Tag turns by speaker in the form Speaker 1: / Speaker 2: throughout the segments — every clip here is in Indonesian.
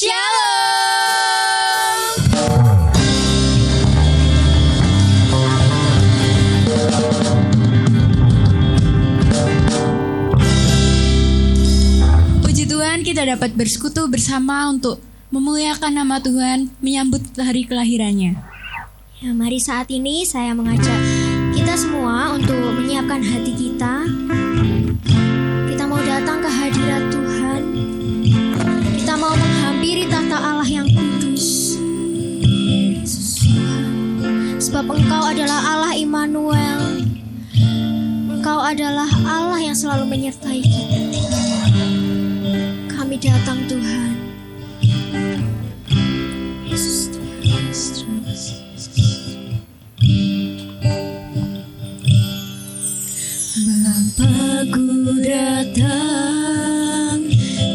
Speaker 1: Puji Tuhan kita dapat bersekutu bersama untuk memuliakan nama Tuhan, menyambut hari kelahirannya.
Speaker 2: Ya, mari saat ini saya mengajak kita semua untuk menyiapkan hati kita. Kita mau datang ke hadirat Tuhan. Kita mau menghampiri tahta Allah yang kudus. Yesus Tuhan. Sebab Engkau adalah Allah Immanuel. Engkau adalah Allah yang selalu menyertai kita. Kami datang Tuhan. Yesus Tuhan.
Speaker 1: Bapakku datang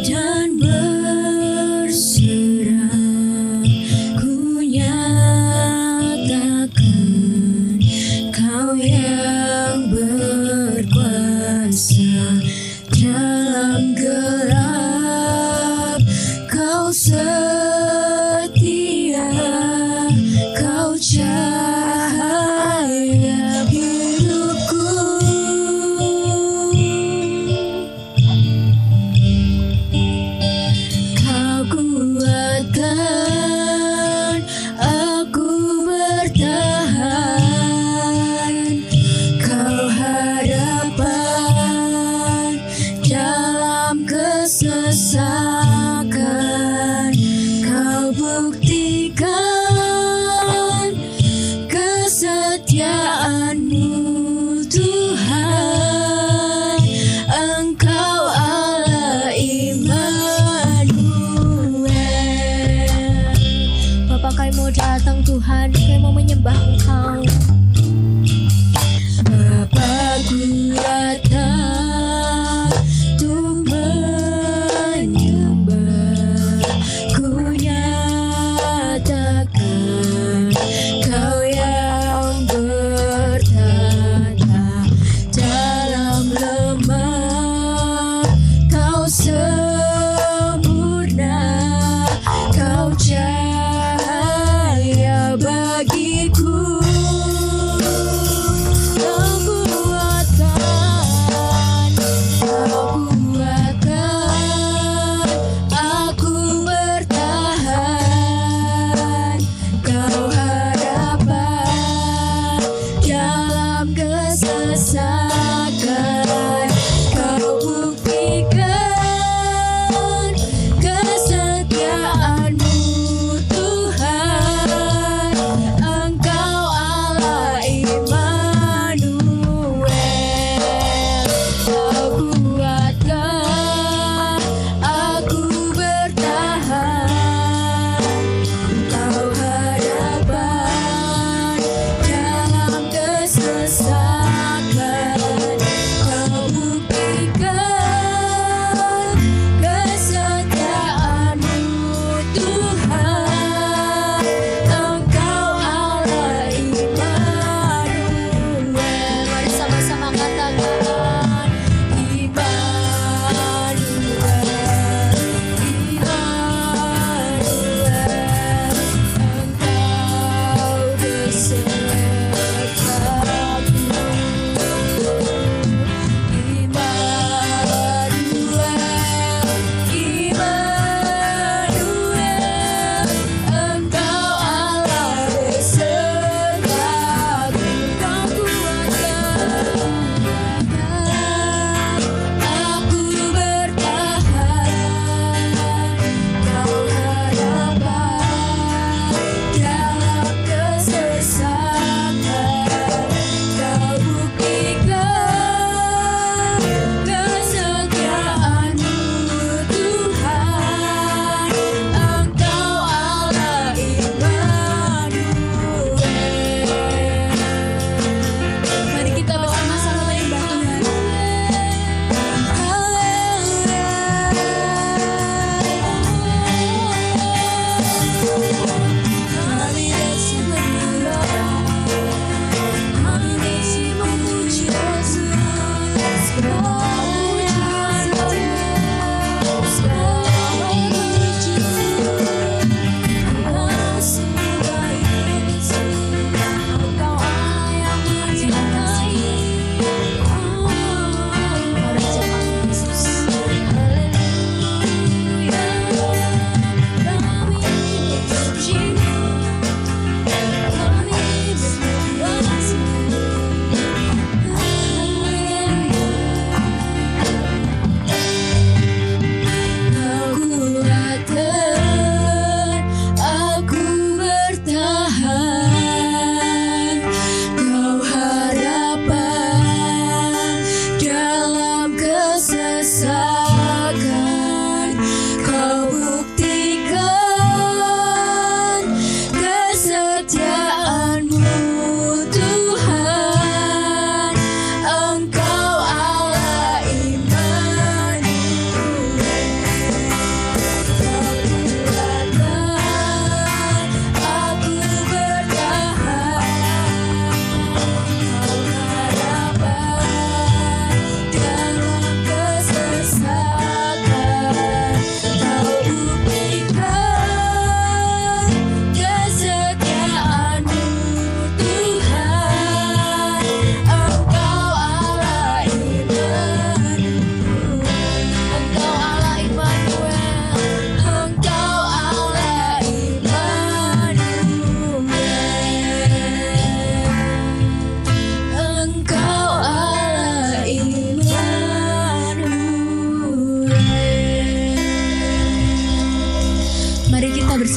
Speaker 1: dan berserah, ku nyatakan Kau yang berkuasa dalam gelap. Kau setia, Kau cahaya hidupku. Kau kuatkan aku bertahan. Kau harapan dalam kesesakan. Kau buktikan kesetiaan-Mu Tuhan. Engkau Allah Immanuel.
Speaker 2: Bapa, kami mau datang Tuhan, kami mau menyembah Engkau.
Speaker 1: Bapakku datang untuk menyembah.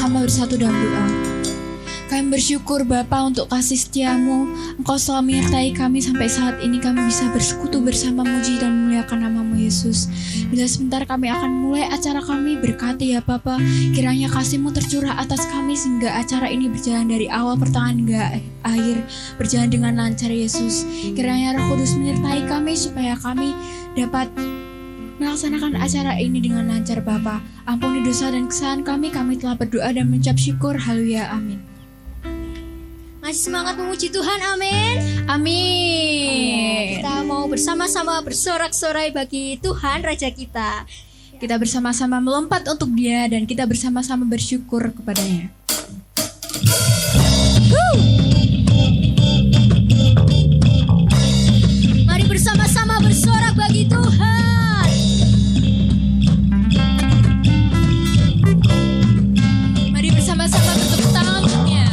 Speaker 1: bersama-sama bersatu dalam doa. Kami bersyukur Bapa untuk kasih setiamu. Engkau selalu menyertai kami sampai saat ini kami bisa bersekutu bersama muji dan memuliakan namamu Yesus. Bila sebentar kami akan mulai acara kami, berkati ya Bapa. Kiranya kasih-Mu tercurah atas kami sehingga acara ini berjalan dari awal pertengahan hingga akhir, berjalan dengan lancar Yesus. Kiranya Roh Kudus menyertai kami supaya kami dapat melaksanakan acara ini dengan lancar Bapa. Ampuni dosa dan kesalahan kami telah berdoa dan mengucap syukur. Haleluya, amin.
Speaker 2: Masih semangat memuji Tuhan, amin.
Speaker 1: Amin.
Speaker 2: Kita mau bersama-sama bersorak-sorai bagi Tuhan Raja kita.
Speaker 1: Kita bersama-sama melompat untuk Dia dan kita bersama-sama bersyukur kepadanya.
Speaker 2: Mari bersama-sama bersorak bagi Tuhan.
Speaker 1: Mari bersama-sama bertepuk tangan untuknya.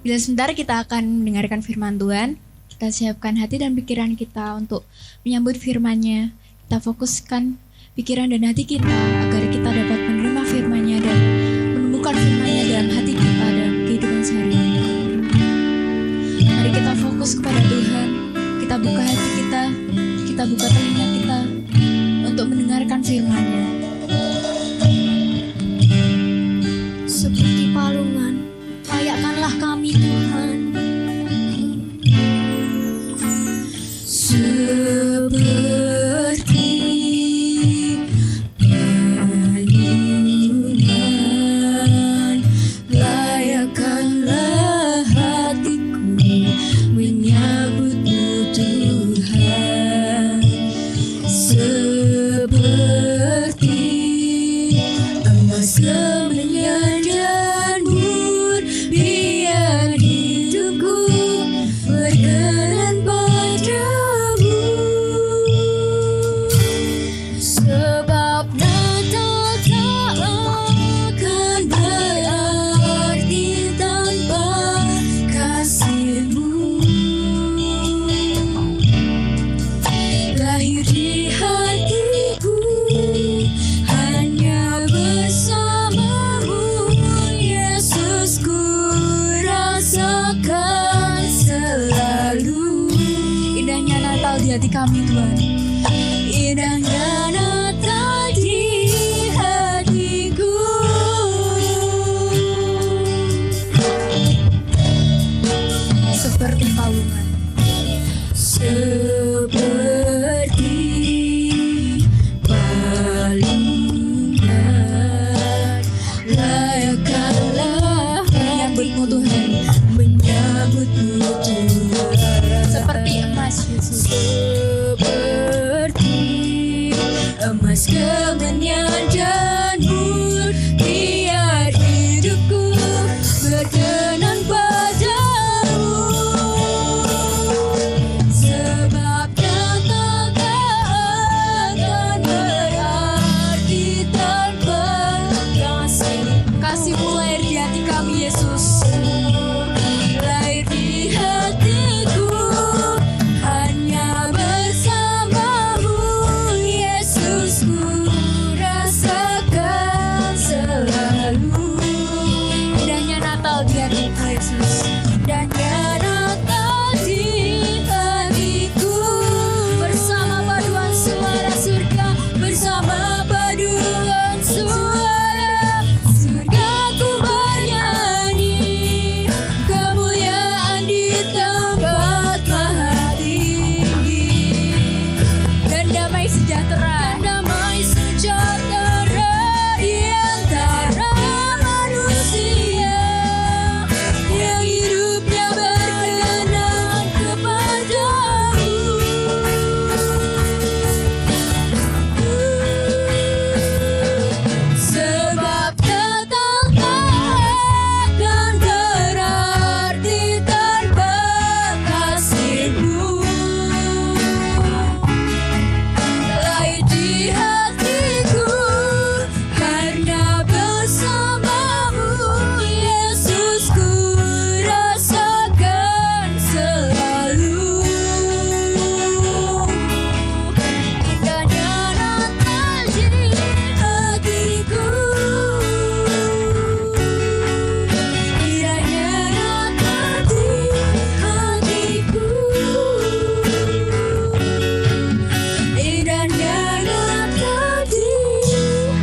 Speaker 1: Bila sebentar kita akan mendengarkan firman Tuhan, kita siapkan hati dan pikiran kita untuk menyambut firman-Nya. Kita fokuskan pikiran dan hati kita agar kita dapat menerima firman-Nya dan menemukan firman-Nya dalam hati kita dalam kehidupan sehari-hari. Mari kita fokus kepada Tuhan. Kita buka hati kita buka telinga kita untuk mendengarkan firman-Nya.
Speaker 2: Seperti palungan, layakkanlah kami Tuhan.
Speaker 1: Seperti palungan, layakkanlah hatiku menyambutmu Tuhan. Seperti emas kemenyan dan mur, biar hidupku berkenan padamu. Sebab Natal tak akan berarti tanpa kasih-Mu. Lahir di hatiku hanya bersama-Mu, Yesus, ku rasakan selalu. Indahnya Natal di hati kami Tuhan. Indahnya Natal di hatiku. Seperti palungan, seperti palungan, layakkanlah menyambutmu Tuhan, menyambutmu Tuhan. Seperti emas Yesus. Seperti emas kemenyan dan mur, biar hidupku berkenan padamu. Sebab Natal tak akan berarti tanpa kasih-Mu. Lahir di hati kami Yesus, lahir di hatiku hanya bersama-Mu, Yesus, ku rasakan selalu. Indahnya Natal di hatiku Yesus. Indahnya Natal di hatiku. Bersama paduan suara surga, bersama paduan suara surga, ku bernyanyi kemuliaan di tempat maha tinggi. Dan damai sejahtera di antara manusia yang hidupnya berkenan kepadamu. Sebab Natal takkan berarti tanpa kasih-Mu. Lahir di hatiku karena bersama-Mu, Yesus, ku rasakan selalu. Indahnya Natal di hatiku. Indahnya Natal di hatiku. Indahnya Natal di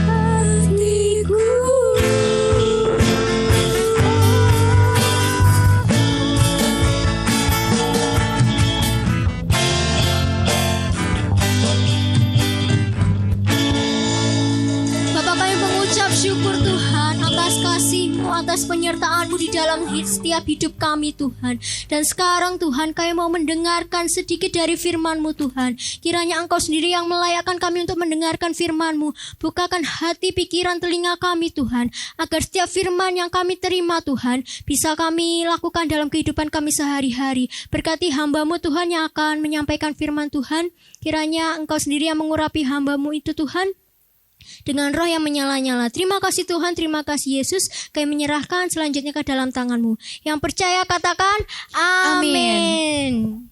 Speaker 1: hatiku.
Speaker 2: Bapak, kami mengucap syukur Tuhan atas kasih-Mu, atas penyertaan-Mu di dalam setiap hidup kami Tuhan. Dan sekarang Tuhan, kami mau mendengarkan sedikit dari firman-Mu Tuhan. Kiranya Engkau sendiri yang melayakkan kami untuk mendengarkan firman-Mu. Bukakan hati, pikiran, telinga kami Tuhan, agar setiap firman yang kami terima Tuhan, bisa kami lakukan dalam kehidupan kami sehari-hari. Berkati hamba-Mu Tuhan yang akan menyampaikan firman Tuhan. Kiranya Engkau sendiri yang mengurapi hamba-Mu itu Tuhan. dengan roh yang menyala-nyala. Terima kasih Tuhan, terima kasih Yesus. Kami menyerahkan selanjutnya ke dalam tangan-Mu. Yang percaya katakan amin.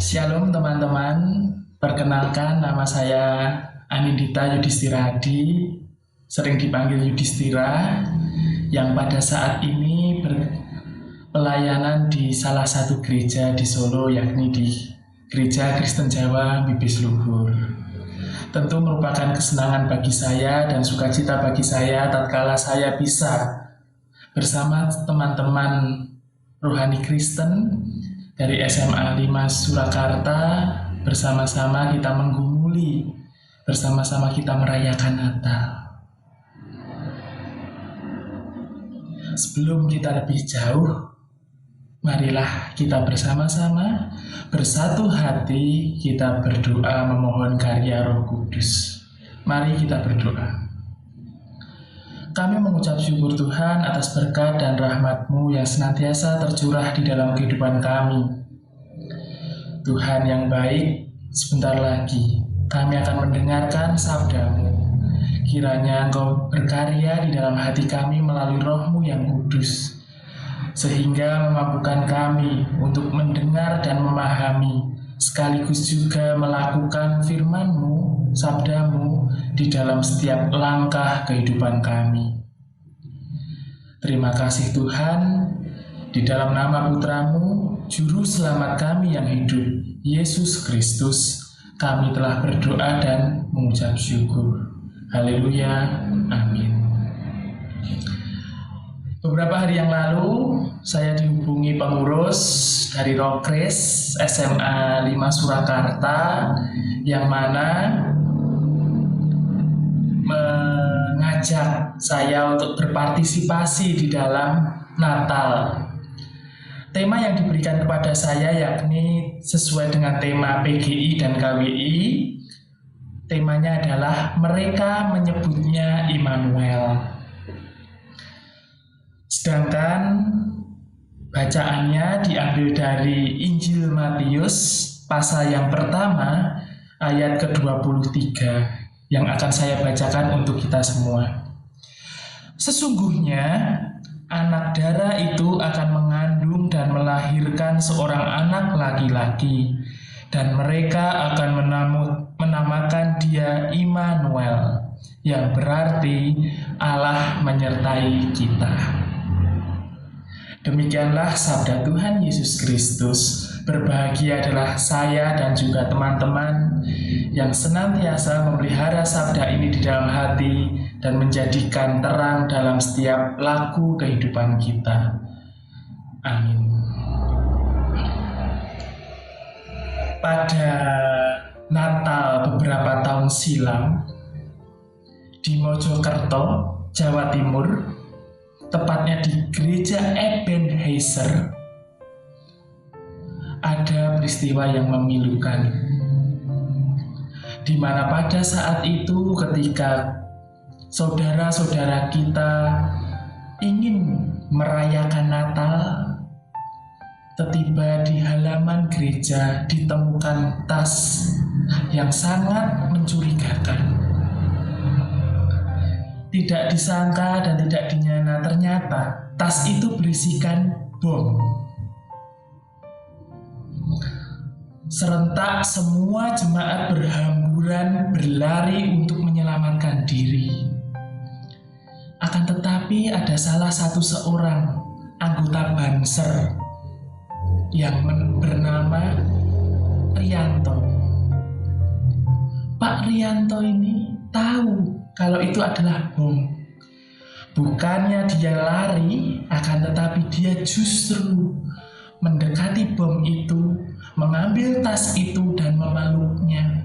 Speaker 3: Shalom teman-teman, perkenalkan nama saya Anindita Yudhistira Hadi, sering dipanggil Yudhistira, yang pada saat ini berpelayanan di salah satu gereja di Solo, yakni di Gereja Kristen Jawa Bibis Luhur. Tentu merupakan kesenangan bagi saya dan sukacita bagi saya tatkala saya bisa bersama teman-teman rohani Kristen dari SMA 5 Surakarta, bersama-sama kita menggumuli, bersama-sama kita merayakan Natal. Sebelum kita lebih jauh, marilah kita bersama-sama bersatu hati kita berdoa memohon karya Roh Kudus. Mari kita berdoa. Kami mengucap syukur Tuhan atas berkat dan rahmat-Mu yang senantiasa tercurah di dalam kehidupan kami. Tuhan yang baik, sebentar lagi kami akan mendengarkan sabda-Mu. Kiranya Engkau berkarya di dalam hati kami melalui Roh-Mu yang kudus, sehingga memampukan kami untuk mendengar dan memahami, sekaligus juga melakukan firman-Mu, sabda-Mu di dalam setiap langkah kehidupan kami. Terima kasih Tuhan, di dalam nama Putra-Mu, Juru Selamat kami yang hidup, Yesus Kristus, kami telah berdoa dan mengucap syukur. Haleluya, amin. Beberapa hari yang lalu, saya dihubungi pengurus dari Rokres SMA 5 Surakarta, yang mana mengajak saya untuk berpartisipasi di dalam Natal. Tema yang diberikan kepada saya yakni sesuai dengan tema PGI dan KWI. Temanya adalah mereka menyebutnya Immanuel. Sedangkan bacaannya diambil dari Injil Matius pasal yang pertama ayat ke-23 yang akan saya bacakan untuk kita semua. Sesungguhnya anak dara itu akan mengandung dan melahirkan seorang anak laki-laki, dan mereka akan menamakan dia Immanuel, yang berarti Allah menyertai kita. Demikianlah sabda Tuhan Yesus Kristus. Berbahagia adalah saya dan juga teman-teman yang senantiasa memelihara sabda ini di dalam hati dan menjadikan terang dalam setiap laku kehidupan kita. Amin. Pada Natal beberapa tahun silam di Mojokerto, Jawa Timur, tepatnya di Gereja Ebenezer, ada peristiwa yang memilukan, di mana pada saat itu ketika saudara-saudara kita ingin merayakan Natal, tiba di halaman gereja ditemukan tas yang sangat mencurigakan. Tidak disangka dan tidak dinyana, ternyata tas itu berisikan bom. Serentak semua jemaat berhamburan berlari untuk menyelamatkan diri. Akan tetapi ada salah satu seorang anggota Banser yang bernama Rianto. Pak Rianto ini tahu kalau itu adalah bom. Bukannya dia lari, akan tetapi dia justru mendekati bom itu, mengambil tas itu dan memeluknya.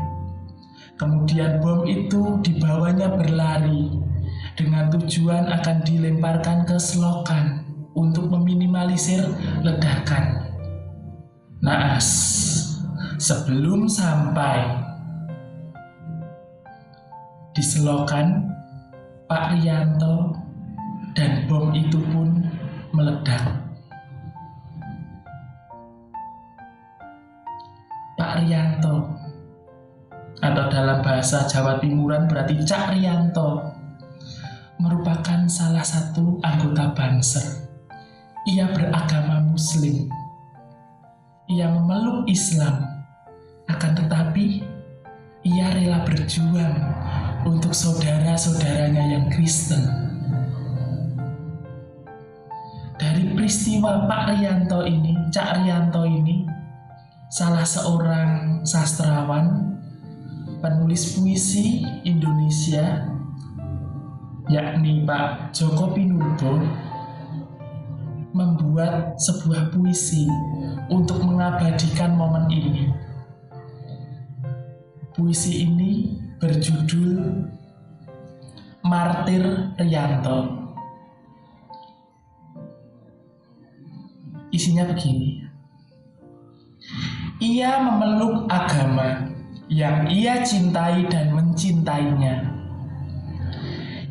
Speaker 3: Kemudian bom itu dibawanya berlari dengan tujuan akan dilemparkan ke selokan untuk meminimalisir ledakan. Naas, sebelum sampai di selokan, Pak Rianto dan bom itu pun meledak. Pak Rianto atau dalam bahasa bahasa Jawa Timuran berarti Cak Riyanto, merupakan salah satu anggota Banser. Ia beragama Muslim. Ia memeluk Islam, akan tetapi ia rela berjuang untuk saudara-saudaranya yang Kristen. Dari peristiwa Pak Riyanto ini, Cak Riyanto ini, salah seorang sastrawan, penulis puisi Indonesia, yakni Pak Djoko Pinurbo, membuat sebuah puisi untuk mengabadikan momen ini. Puisi ini berjudul Martir Riyanto. Isinya begini. Ia memeluk agama yang ia cintai dan mencintainya.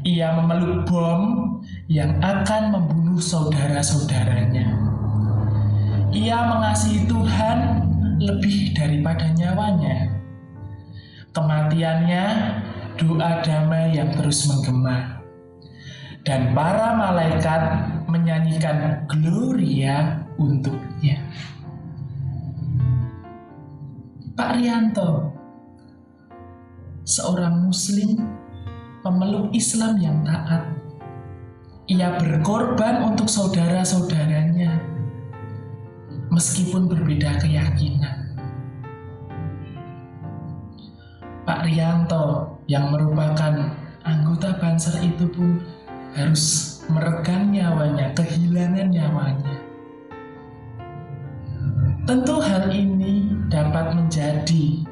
Speaker 3: Ia memeluk bom yang akan membunuh saudara-saudaranya. Ia mengasihi Tuhan lebih daripada nyawanya. Kematiannya doa damai yang terus menggema. Dan para malaikat menyanyikan Gloria untuknya. Pak Riyanto, seorang Muslim pemeluk Islam yang taat. Ia berkorban untuk saudara-saudaranya meskipun berbeda keyakinan. Pak Riyanto yang merupakan anggota Banser itu pun harus meregang nyawanya, kehilangan nyawanya. Tentu hal ini dapat menjadi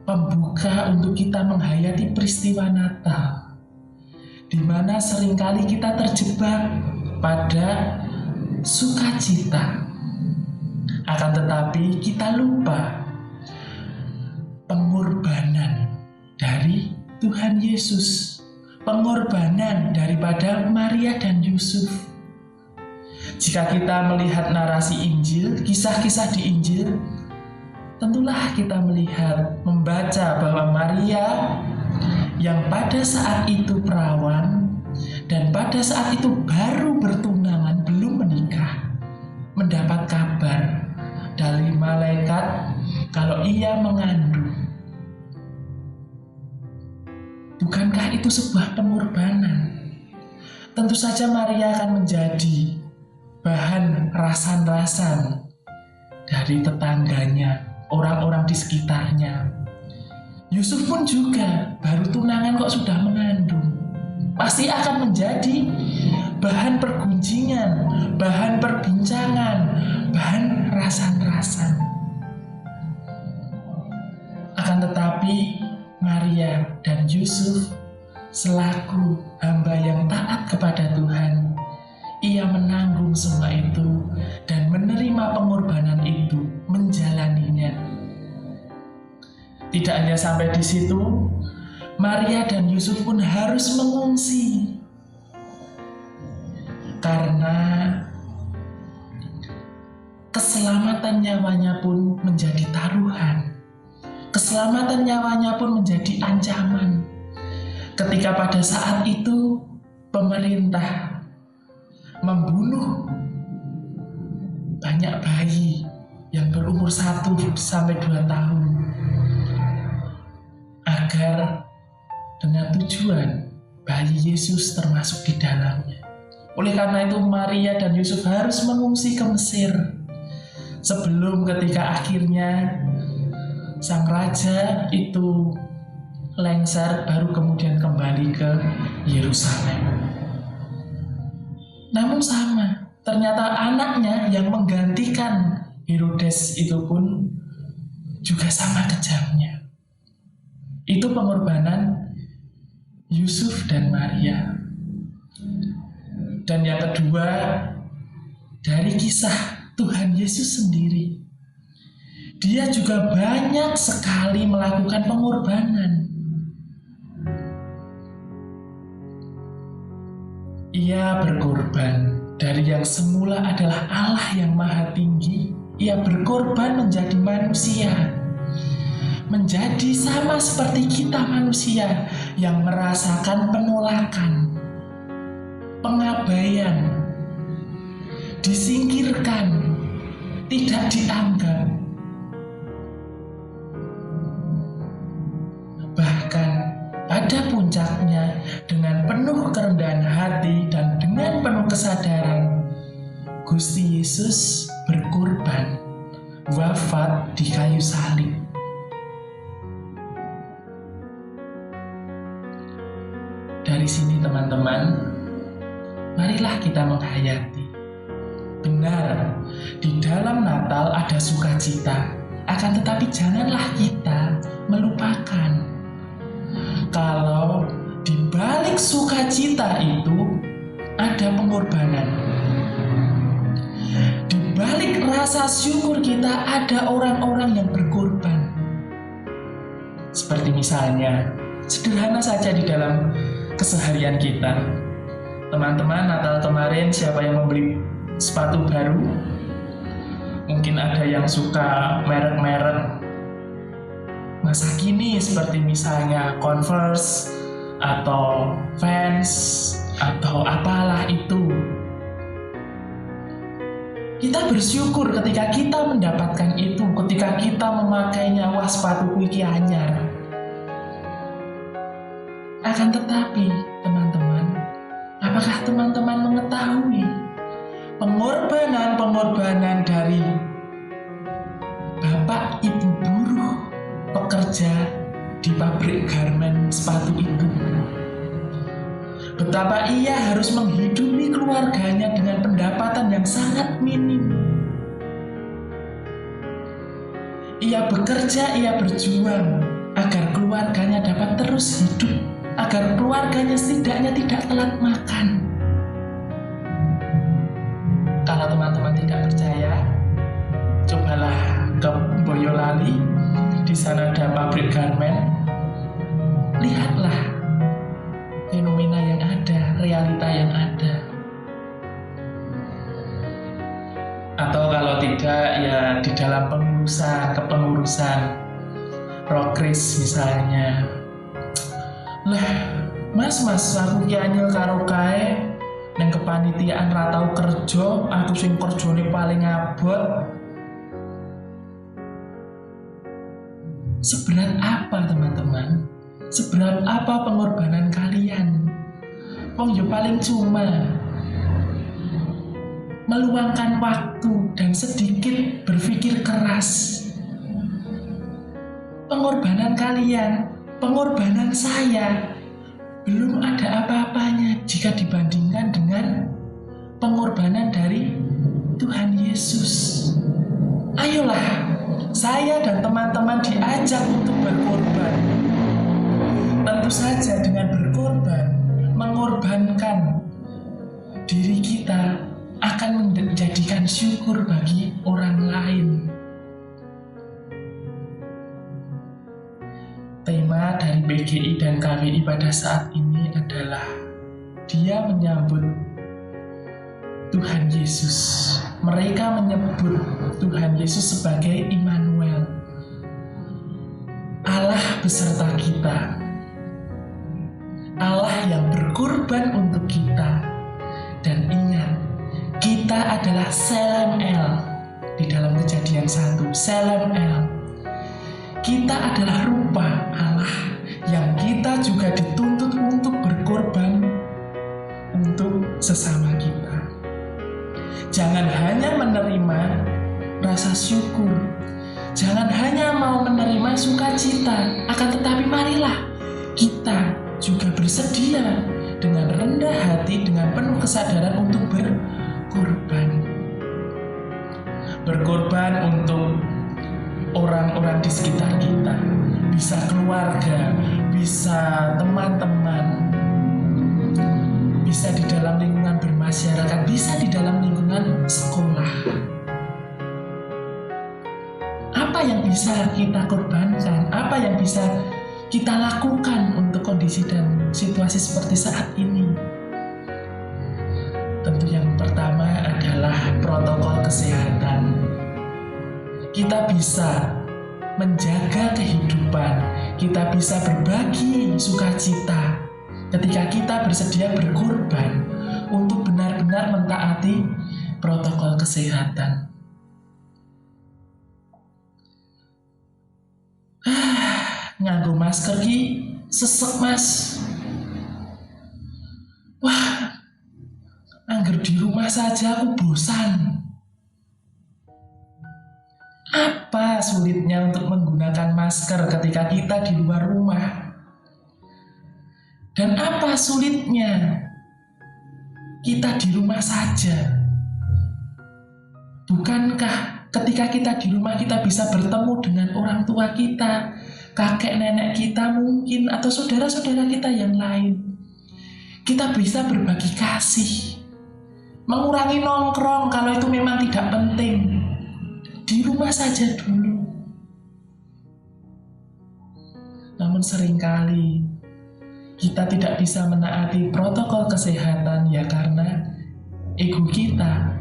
Speaker 3: pembuka untuk kita menghayati peristiwa Natal, di mana seringkali kita terjebak pada sukacita. Akan tetapi kita lupa pengorbanan dari Tuhan Yesus, pengorbanan daripada Maria dan Yusuf. Jika kita melihat narasi Injil, kisah-kisah di Injil, tentulah kita melihat, membaca bahwa Maria yang pada saat itu perawan dan pada saat itu baru bertunangan, belum menikah, mendapat kabar dari malaikat kalau ia mengandung. Bukankah itu sebuah pengorbanan? Tentu saja Maria akan menjadi bahan rasan-rasan dari tetangganya, orang-orang di sekitarnya. Yusuf pun juga baru tunangan kok sudah mengandung. Pasti akan menjadi bahan pergunjingan, bahan perbincangan, bahan rasan-rasan. Akan tetapi Maria dan Yusuf selaku hamba yang taat kepada Tuhan, ia menanggung semua itu dan menerima pengorbanan itu, menjalaninya. Tidak hanya sampai di situ, Maria dan Yusuf pun harus mengungsi karena keselamatan nyawanya pun menjadi taruhan. Keselamatan nyawanya pun menjadi ancaman. Ketika pada saat itu pemerintah membunuh banyak bayi yang berumur 1-2 tahun agar dengan tujuan bayi Yesus termasuk di dalamnya. Oleh karena itu Maria dan Yusuf harus mengungsi ke Mesir sebelum ketika akhirnya sang raja itu lengser, baru kemudian kembali ke Yerusalem. Namun sama, ternyata anaknya yang menggantikan Herodes itu pun juga sama kejamnya. Itu pengorbanan Yusuf dan Maria. Dan yang kedua, dari kisah Tuhan Yesus sendiri. Dia juga banyak sekali melakukan pengorbanan. Ia berkorban dari yang semula adalah Allah yang maha tinggi. Ia berkorban menjadi manusia. menjadi sama seperti kita manusia yang merasakan penolakan, pengabaian, disingkirkan, tidak dianggap. Bahkan pada puncaknya, dengan penuh kerendahan hati dan dengan penuh kesadaran, Gusti Yesus berkorban, wafat di kayu salib. Dari sini teman-teman, marilah kita menghayati. Benar, di dalam Natal ada sukacita, akan tetapi janganlah kita melupakan kalau di balik sukacita itu ada pengorbanan. Di balik rasa syukur kita ada orang-orang yang berkorban. Seperti misalnya, sederhana saja di dalam keseharian kita. Teman-teman, Natal kemarin siapa yang membeli sepatu baru? Mungkin ada yang suka merek-merek masa kini seperti misalnya Converse atau Vans atau apalah itu. Kita bersyukur ketika kita mendapatkan itu, ketika kita memakainya. Wah, sepatu iki anyar. Akan tetapi, teman-teman, apakah teman-teman mengetahui pengorbanan dari bapak ibu buruh pekerja di pabrik garmen sepatu itu? Betapa ia harus menghidupi keluarganya dengan pendapatan yang sangat minim. Ia bekerja, ia berjuang agar keluarganya dapat terus hidup, agar keluarganya setidaknya tidak telat makan. Kalau teman-teman tidak percaya, cobalah ke Boyolali, di sana ada pabrik garmen. Lihatlah fenomena yang ada, realita yang ada. Atau kalau tidak, ya di dalam kepengurusan Rokris misalnya. Lah, mas aku ki anyel karo kae nang kepanitiaan ra tau kerja, aku sing kerjane paling abot. Seberat apa teman-teman? Seberat apa pengorbanan kalian? Wong yo paling cuma meluangkan waktu dan sedikit berpikir keras. Pengorbanan kalian, pengorbanan saya belum ada apa-apanya jika dibandingkan dengan pengorbanan dari Tuhan Yesus. Ayolah, saya dan teman-teman diajak untuk berkorban. Tentu saja dengan berkorban, mengorbankan diri kita akan menjadikan syukur bagi orang lain. Tema dari BGI dan KWI pada saat ini adalah dia menyambut Tuhan Yesus. Mereka menyebut Tuhan Yesus sebagai Immanuel, Allah beserta kita, Allah yang berkorban untuk kita. Dan ingat, kita adalah Selem El. Di dalam Kejadian 1, Selem El. Kita adalah rupa Allah yang kita juga dituntut untuk berkorban untuk sesama kita. Jangan hanya menerima rasa syukur, jangan hanya mau menerima sukacita, akan tetapi marilah kita juga bersedia dengan rendah hati, dengan penuh kesadaran untuk berkorban. Berkorban untuk orang-orang di sekitar kita, bisa keluarga, bisa teman-teman, bisa di dalam lingkungan bermasyarakat, bisa di dalam lingkungan sekolah. Apa yang bisa kita korbankan? Apa yang bisa kita lakukan untuk kondisi dan situasi seperti saat ini? Tentu yang pertama adalah protokol kesehatan. Kita bisa menjaga kehidupan, kita bisa berbagi sukacita ketika kita bersedia berkorban untuk benar-benar mentaati protokol kesehatan. Nganggo masker ki sesek mas. Wah, angger di rumah saja aku bosan. Apa sulitnya untuk menggunakan masker ketika kita di luar rumah? Dan apa sulitnya kita di rumah saja? Bukankah ketika kita di rumah kita bisa bertemu dengan orang tua kita, kakek nenek kita mungkin, atau saudara-saudara kita yang lain? Kita bisa berbagi kasih, mengurangi nongkrong kalau itu memang tidak penting. Di rumah saja dulu. Namun seringkali kita tidak bisa menaati protokol kesehatan ya karena ego kita,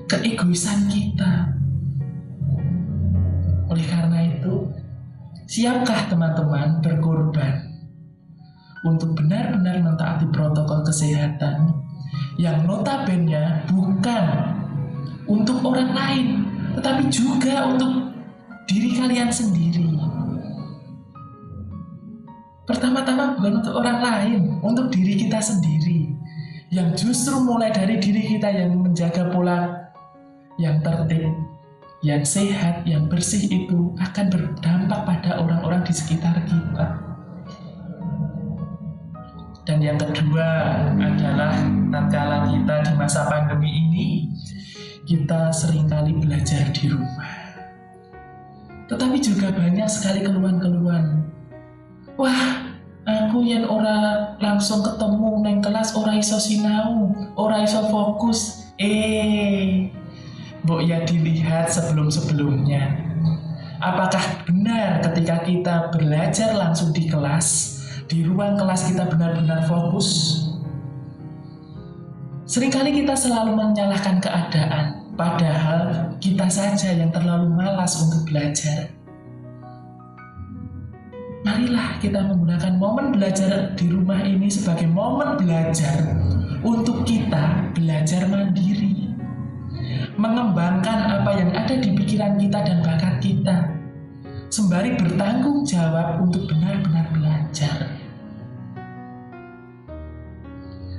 Speaker 3: keegoisan kita. Oleh karena itu, siapkah teman-teman berkorban untuk benar-benar mentaati protokol kesehatan yang notabene bukan untuk orang lain, tetapi juga untuk diri kalian sendiri. Pertama-tama bukan untuk orang lain, untuk diri kita sendiri, yang justru mulai dari diri kita yang menjaga pola yang tertib, yang sehat, yang bersih itu akan berdampak pada orang-orang di sekitar kita. Dan yang kedua adalah tatkala kita di masa pandemi ini, kita seringkali belajar di rumah. Tetapi juga banyak sekali keluhan-keluhan. Wah, aku yang ora langsung ketemu neng kelas, ora iso sinau, ora iso fokus. Mbok ya dilihat sebelum-sebelumnya. Apakah benar ketika kita belajar langsung di kelas, di ruang kelas kita benar-benar fokus? Seringkali kita selalu menyalahkan keadaan, padahal kita saja yang terlalu malas untuk belajar. Marilah kita menggunakan momen belajar di rumah ini sebagai momen belajar untuk kita belajar mandiri, mengembangkan apa yang ada di pikiran kita dan bakat kita, sembari bertanggung jawab untuk benar-benar belajar.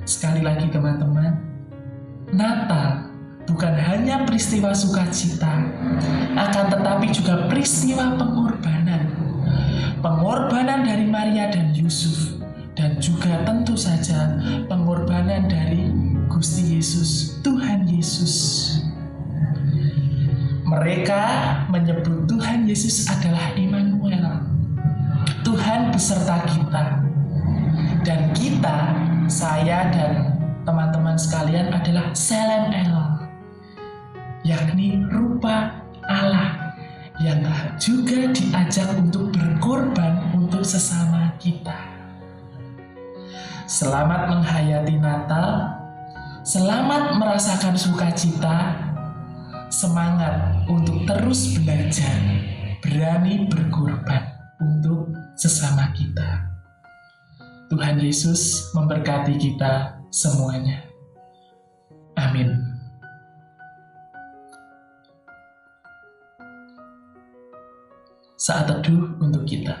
Speaker 3: Sekali lagi teman-teman, Natal bukan hanya peristiwa sukacita, akan tetapi juga peristiwa pengorbanan. Pengorbanan dari Maria dan Yusuf, dan juga tentu saja pengorbanan dari Gusti Yesus, Tuhan Yesus. Mereka menyebut Tuhan Yesus adalah Immanuel, Tuhan beserta kita. Dan kita, saya dan teman-teman sekalian adalah Selem El, yakni rupa Allah yang juga diajak untuk berkorban untuk sesama kita. Selamat menghayati Natal, selamat merasakan sukacita, semangat untuk terus belajar, berani berkorban untuk sesama kita. Tuhan Yesus memberkati kita semuanya. Amin. Saat teduh untuk kita.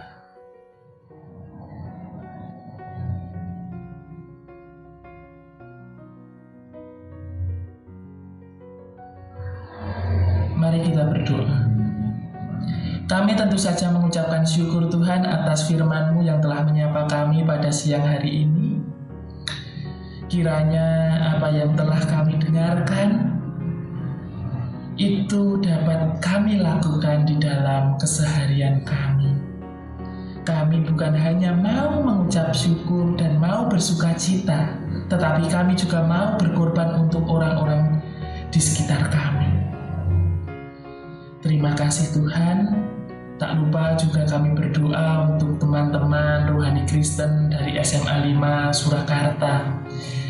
Speaker 3: Mari kita berdoa. Kami tentu saja mengucapkan syukur Tuhan atas firman-Mu yang telah menyapa kami pada siang hari ini. Kiranya apa yang telah kami dengarkan itu dapat kami lakukan di dalam keseharian kami. Kami bukan hanya mau mengucap syukur dan mau bersukacita, tetapi kami juga mau berkorban untuk orang-orang di sekitar kami. Terima kasih Tuhan. Tak lupa juga kami berdoa untuk teman-teman rohani Kristen dari SMA 5 Surakarta.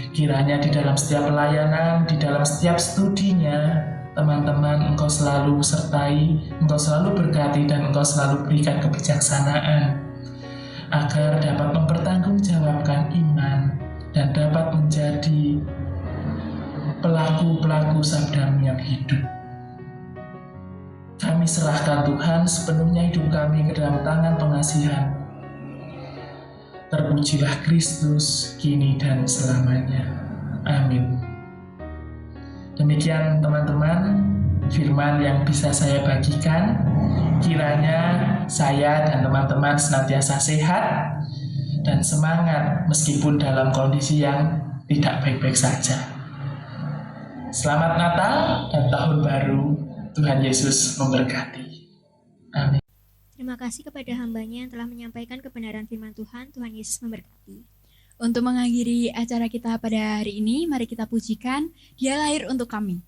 Speaker 3: Kiranya di dalam setiap pelayanan, di dalam setiap studinya, teman-teman Engkau selalu sertai, Engkau selalu berkati, dan Engkau selalu berikan kebijaksanaan agar dapat mempertanggungjawabkan iman dan dapat menjadi pelaku-pelaku sabda-Mu yang hidup. Kami serahkan Tuhan sepenuhnya hidup kami ke dalam tangan pengasihan. Terpujilah Kristus kini dan selamanya. Amin. Demikian teman-teman firman yang bisa saya bagikan. Kiranya saya dan teman-teman senantiasa sehat dan semangat meskipun dalam kondisi yang tidak baik-baik saja. Selamat Natal dan Tahun Baru. Tuhan Yesus memberkati. Amin.
Speaker 2: Terima kasih kepada hamba-Nya yang telah menyampaikan kebenaran firman Tuhan. Tuhan Yesus memberkati.
Speaker 1: Untuk mengakhiri acara kita pada hari ini, mari kita pujikan Dia Lahir Untuk Kami.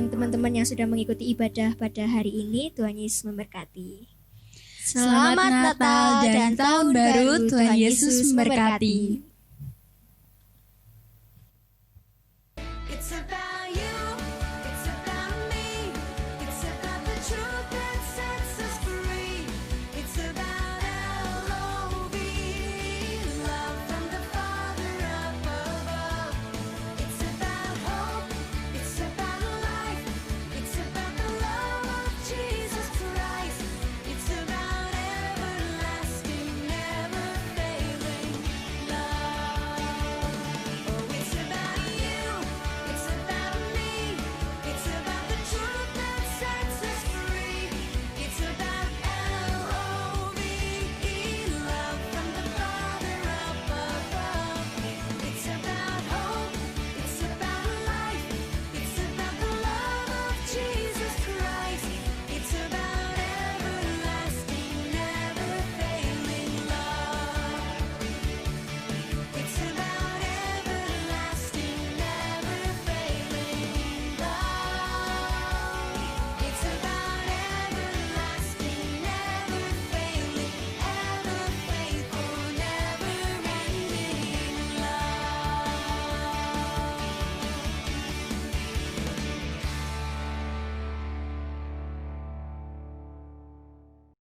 Speaker 2: Teman-teman yang sudah mengikuti ibadah pada hari ini, Tuhan Yesus memberkati.
Speaker 1: Selamat Natal dan Tahun Baru. Tuhan Yesus memberkati.